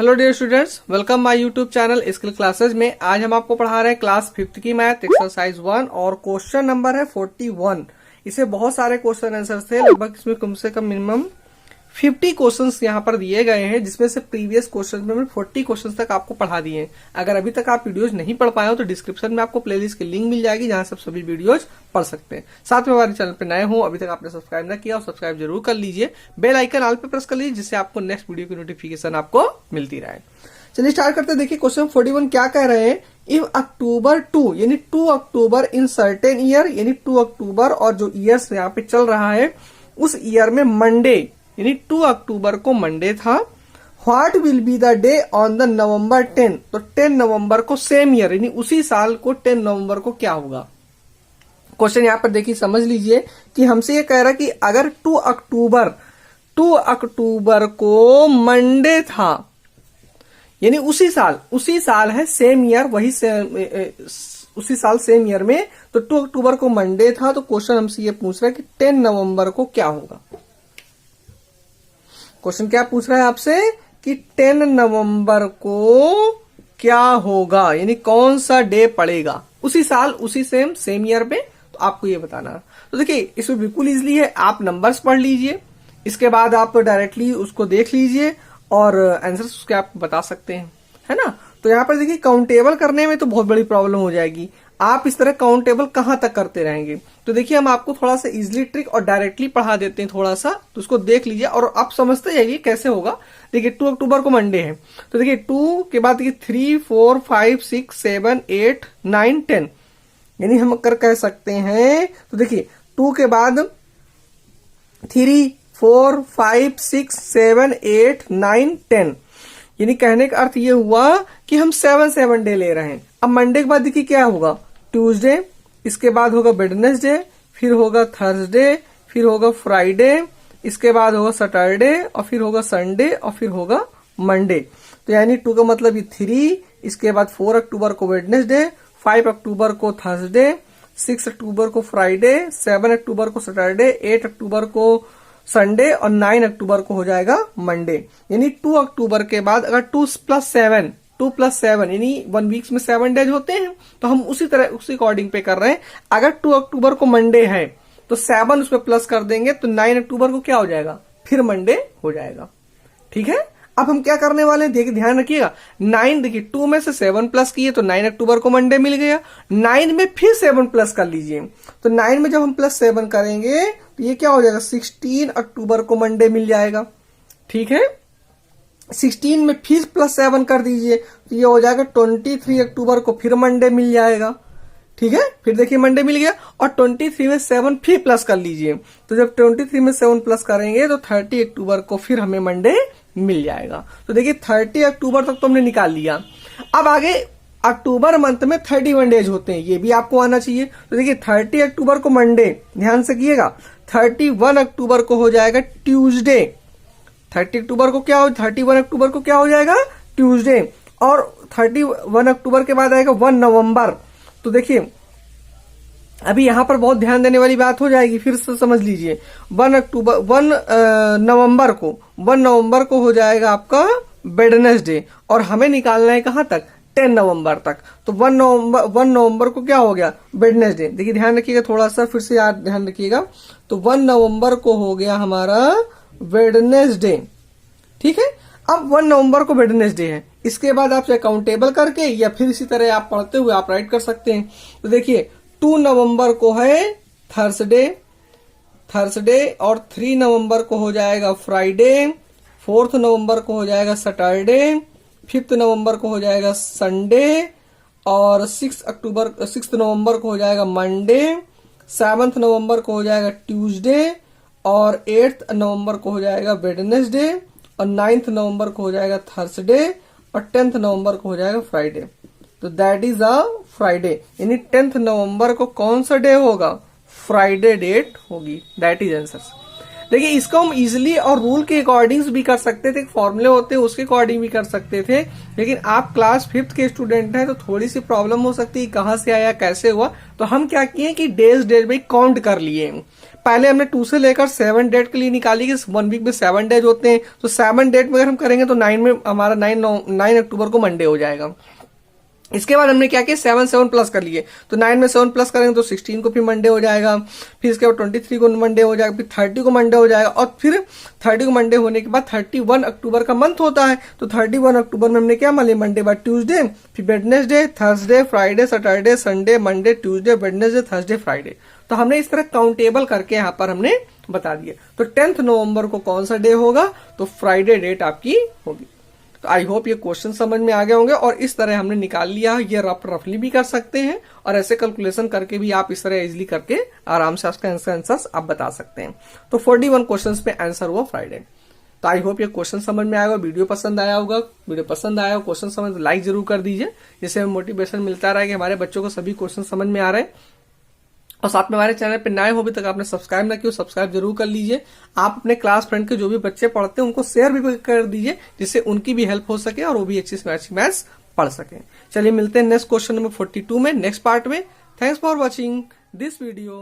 Hello dear students, welcome my YouTube channel skill classes में। आज हम आपको पढ़ा रहे हैं क्लास 5th की मैथ एक्सरसाइज 1 और क्वेश्चन नंबर है 41। इसे बहुत सारे क्वेश्चन आंसर थे, लगभग इसमें कम से कम मिनिमम 50 क्वेश्चंस यहाँ पर दिए गए हैं, जिसमें से प्रीवियस क्वेश्चन में 40 क्वेश्चंस तक आपको पढ़ा दिए हैं। अगर अभी तक आप वीडियोज नहीं पढ़ पाए हो तो डिस्क्रिप्शन में आपको प्लेलिस्ट की लिंक मिल जाएगी, जहां से आप सभी वीडियोज पढ़ सकते हैं। साथ में हमारे चैनल पे नए हो, अभी तक आपने सब्सक्राइब न किया और सब्सक्राइब जरूर कर लीजिए। बेल आइकन ऑल पे प्रेस कर लीजिए, जिससे आपको नेक्स्ट वीडियो की नोटिफिकेशन आपको मिलती रहे। चलिए स्टार्ट करते हैं। देखिए क्वेश्चन 41 क्या कह रहे हैं। इफ अक्टूबर 2 यानी 2 अक्टूबर इन सर्टेन ईयर, यानी 2 अक्टूबर और जो ईयर्स यहाँ पे चल रहा है उस ईयर में मंडे यानी 2 अक्टूबर को मंडे था। What will be the day on the नवंबर 10, तो 10 नवंबर को सेम ईयर यानी उसी साल को 10 नवंबर को क्या होगा। क्वेश्चन यहाँ पर देखिए, समझ लीजिए कि हमसे ये कह रहा है कि अगर 2 अक्टूबर को मंडे था यानी उसी साल है, सेम ईयर, वही उसी साल सेम ईयर में, तो 2 अक्टूबर को मंडे था। तो क्वेश्चन हमसे ये पूछ रहा है कि 10 नवंबर को क्या होगा। क्वेश्चन क्या पूछ रहा है आपसे कि 10 नवंबर को क्या होगा, यानी कौन सा डे पड़ेगा उसी साल उसी सेम ईयर में, तो आपको ये बताना। तो देखिए इसमें बिल्कुल इजीली है, आप नंबर्स पढ़ लीजिए, इसके बाद आप डायरेक्टली उसको देख लीजिए और आंसर उसके आप बता सकते हैं, है ना। तो यहाँ पर देखिए काउंटेबल करने में तो बहुत बड़ी प्रॉब्लम हो जाएगी। आप इस तरह काउंटेबल कहां तक करते रहेंगे। तो देखिए हम आपको थोड़ा सा इजीली ट्रिक और डायरेक्टली पढ़ा देते हैं थोड़ा सा, तो उसको देख लीजिए और आप समझते जाइए कैसे होगा। देखिए 2 अक्टूबर को मंडे है, तो देखिए 2 के बाद देखिए 3, 4, 5, 6, 7, 8, 9, 10 यानी हम कह सकते हैं। तो देखिए 2 के बाद 3, 4, 5, 6, 7, 8, 9, 10 यानी कहने का अर्थ ये हुआ कि हम 7 डे ले रहे हैं। अब मंडे के बाद देखिए क्या होगा, ट्यूसडे, इसके बाद होगा वेडनेसडे, फिर होगा थर्सडे, फिर होगा फ्राइडे, इसके बाद होगा सैटरडे और फिर होगा संडे और फिर होगा मंडे। तो यानी 2 का मतलब ये 3, इसके बाद 4 अक्टूबर को वेडनेसडे, 5 अक्टूबर को थर्सडे, 6 अक्टूबर को फ्राइडे, 7 अक्टूबर को सैटरडे, 8 अक्टूबर को संडे और 9 अक्टूबर को हो जाएगा मंडे। यानी 2 अक्टूबर के बाद अगर 2 प्लस 7 यानी 1 वीक्स में 7 डेज होते हैं, तो हम उसी अकॉर्डिंग पे कर रहे हैं। अगर 2 अक्टूबर को मंडे है तो 7 उसमें प्लस कर देंगे, तो 9 अक्टूबर को क्या हो जाएगा, फिर मंडे हो जाएगा। ठीक है, अब हम क्या करने वाले हैं, देखिए ध्यान रखिएगा। 9 देखिए 2 में से 7 प्लस किए तो 9 अक्टूबर को मंडे मिल गया। 9 में फिर 7 प्लस कर लीजिए, तो 9 में जब हम प्लस 7 करेंगे तो ये क्या हो जाएगा, 16 अक्टूबर को मंडे मिल जाएगा। ठीक है, 16 में फिर प्लस 7 कर दीजिए तो ये हो जाएगा 23 अक्टूबर को फिर मंडे मिल जाएगा। ठीक है, फिर देखिए मंडे मिल गया और 23 में 7 फिर प्लस कर लीजिए, तो जब 23 में 7 प्लस करेंगे तो 30 अक्टूबर को फिर हमें मंडे मिल जाएगा। तो देखिए 30 अक्टूबर तक तो हमने निकाल लिया। अब आगे अक्टूबर मंथ में 31 डेज होते हैं, ये भी आपको आना चाहिए। तो देखिए 30 अक्टूबर को मंडे, ध्यान से किएगा, 31 अक्टूबर को हो जाएगा ट्यूसडे। 31 अक्टूबर को क्या हो जाएगा, ट्यूसडे। और 31 अक्टूबर के बाद आएगा 1 नवंबर। तो देखिए अभी यहां पर बहुत ध्यान देने वाली बात हो जाएगी, फिर से समझ लीजिए। 1 नवंबर को हो जाएगा आपका वेडनेसडे और हमें निकालना है कहां तक, 10 नवंबर तक। तो 1 नवंबर को क्या हो गया, वेडनेसडे। देखिए ध्यान रखिएगा, थोड़ा सा फिर से याद ध्यान रखिएगा। तो 1 नवंबर को हो गया हमारा वेडनेसडे। ठीक है, अब 1 नवंबर को वेडनेसडे है, इसके बाद आप चाहे काउंटेबल करके या फिर इसी तरह आप पढ़ते हुए आप राइट कर सकते हैं। तो देखिए 2 नवंबर को है थर्सडे और 3 नवंबर को हो जाएगा फ्राइडे, 4 नवंबर को हो जाएगा सैटरडे, 5 नवंबर को हो जाएगा संडे और 6 नवंबर को हो जाएगा मंडे, 7 नवंबर को हो जाएगा ट्यूसडे और 8 नवंबर को हो जाएगा वेडनेसडे और 9 नवंबर को हो जाएगा थर्सडे और 10 नवंबर को हो जाएगा फ्राइडे। तो दैट इज अ फ्राइडे, यानी 10 नवंबर को कौन सा डे होगा, फ्राइडे डेट होगी। That is answer. देखिए इसको हम इजिली और रूल के अकॉर्डिंग भी कर सकते थे, फॉर्मूले होते हैं उसके अकॉर्डिंग भी कर सकते थे, लेकिन आप क्लास 5th के स्टूडेंट हैं तो थोड़ी सी प्रॉब्लम हो सकती है कहां से आया कैसे हुआ। तो हम क्या किए कि डेज में काउंट कर लिए, पहले हमने 2 से लेकर 7 डेट के लिए निकाली कि 1 वीक में 7 डेज होते हैं, तो 7 डेट में अगर हम करेंगे तो 9 में हमारा 9 अक्टूबर को मंडे हो जाएगा। इसके बाद हमने क्या किया, 7 प्लस कर लिए, तो 9 में 7 प्लस करेंगे तो 16 को फिर मंडे हो जाएगा, फिर इसके बाद 23 को मंडे हो जाएगा, फिर 30 को मंडे हो जाएगा, और फिर 30 को मंडे होने के बाद 31 अक्टूबर का मंथ होता है, तो 31 अक्टूबर में हमने क्या मान लिया, मंडे बाद ट्यूसडे, फिर Wednesday, Thursday, Friday, Saturday, Sunday, Monday, Tuesday, Wednesday, Thursday, Friday. तो हमने इस तरह काउंटेबल करके यहाँ पर हमने बता दिया। तो 10 नवंबर को कौन सा डे होगा, तो फ्राइडे डेट आपकी होगी। तो आई होप ये क्वेश्चन समझ में आ गए होंगे, और इस तरह हमने निकाल लिया। ये रफली भी कर सकते हैं और ऐसे कैलकुलेशन करके भी आप इस तरह इजीली करके आराम से उसका आंसर आप बता सकते हैं। तो 41 क्वेश्चंस पे आंसर हुआ फ्राइडे। तो आई होप ये क्वेश्चन समझ में आएगा, वीडियो पसंद आया होगा। वीडियो पसंद आया हो, क्वेश्चन समझ लाइक जरूर कर दीजिए, जिससे हमें मोटिवेशन मिलता रहे कि हमारे बच्चों को सभी क्वेश्चन समझ में आ रहे हैं। और साथ में हमारे चैनल पे नए हो, अभी तक आपने सब्सक्राइब ना किया, सब्सक्राइब जरूर कर लीजिए। आप अपने क्लास फ्रेंड के जो भी बच्चे पढ़ते हैं उनको शेयर भी कर दीजिए, जिससे उनकी भी हेल्प हो सके और वो भी अच्छी से मैथ्स पढ़ सके। चलिए मिलते हैं नेक्स्ट क्वेश्चन नंबर 42 में, नेक्स्ट पार्ट में। Thanks for watching this video.